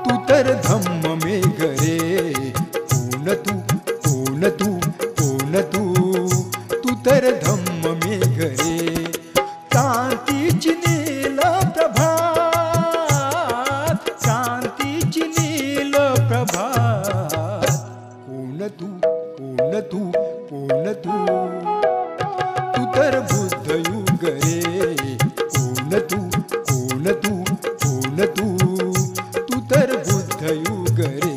तू तर धम्म मेघ रे, कोण तू कोण तू कोण तू, तू तर धम्म मेघ रे, क्रांतीची नील प्रभात, क्रांतीची नील प्रभात, कोण तू कोण तू कोण तू, तू तर बुद्ध युग रे, कोण तू कोण तू कोण तू, तू तर बुद्ध युग रे.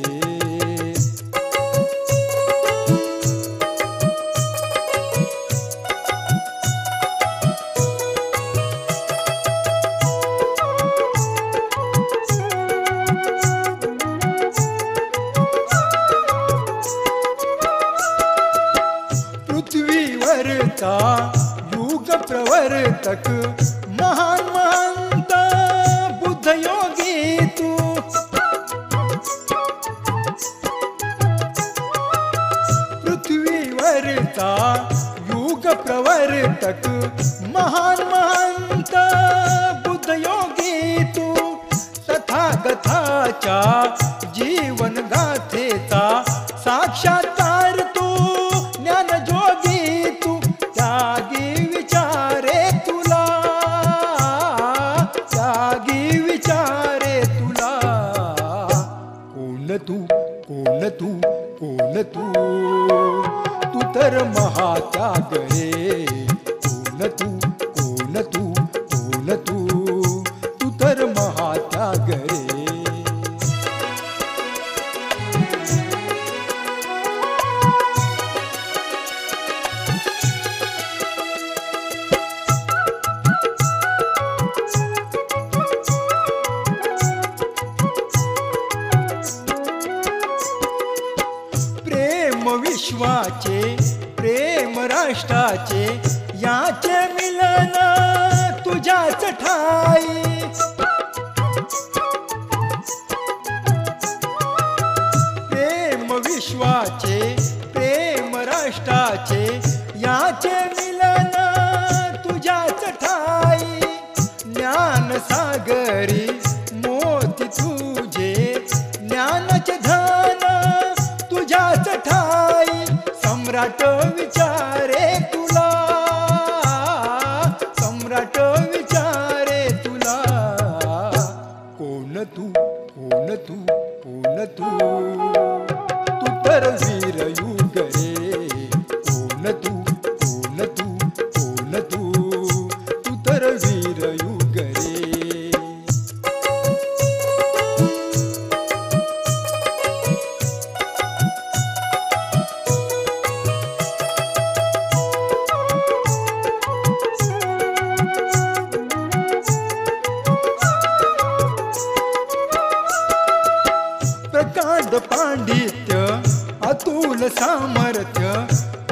पृथ्वीवरचा युग प्रवर्तक महान महंत बुद्ध योगी तू, पृथ्वीवरचा युग प्रवर्तक महान महंत बुद्ध योगी तू, तथागताच्या जीवन गाथेचा साक्षात्कार तू, ज्ञानजोगी तू, त्यागी विचारे तुला, त्यागी विचारे तुला, कोण तू कोण तू कोण तू, तू तर महात्याग रे, कोण तू कोण तू कोण तू, तू तर महात्याग रे. प्रेम विश्वाचे प्रेम राष्ट्राचे याचे मिलन तुझ्याच ठाई, प्रेम विश्वाचे प्रेम राष्ट्राचे याचे मिलन तुझ्याच ठाई, ज्ञान सागरी मोती तुझे ज्ञानाचे धन तुझ्याच ठाई, सम्राट विचारे तुला, सम्राट विचारे तुला, कोण तू कोण तू कोण तू, तू तर वीर युग रे, कोण तू कोण तू कोण तू, तू तर वीर युग रे. प्रकांड पांडित्य अतुल सामर्थ्य,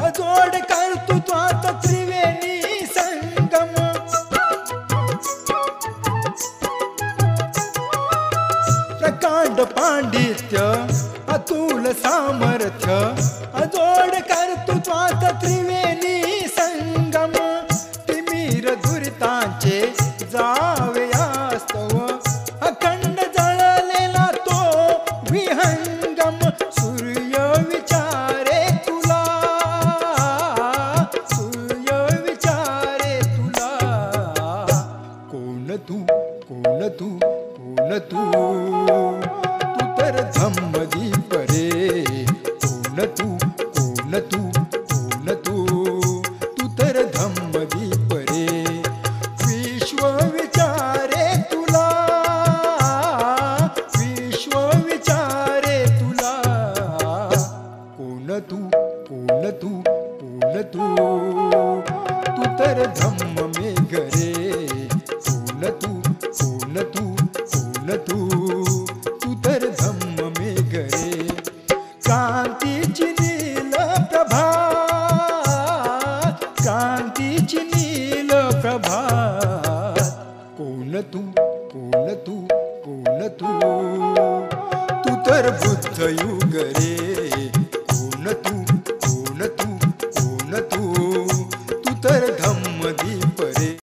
अजोड कर्तृत्वाचा त्रिवेणी संगम, प्रकांड पांडित्य अतुल सामर्थ्य, अजोड कर्तृत्वाचा त्रिवेणी संगम, तिमिर दुरितांचे जावे वास्तव, अखंड जळलेला तो विहंगम, सूर्य विचारे तुला, सूर्य विचारे तुला, कोण तू कोण तू कोण तू, तू तर धम्मदीप रे, कोण तू कोण तू कोण तू, तू तर धम्मदीप रे, विश्व विचारे तुला, विश्व विचारे तुला, कोण तू कोण तू कोण तू, तू तर धम्म मेघ रे, कोण तू कोण तू कोण तू, तू तर धम्म मेघ रे, क्रांतीची नील प्रभात, क्रांतीची नील प्रभात, कोण तू कोण तू कोण तू, तू तर बुद्ध युग रे.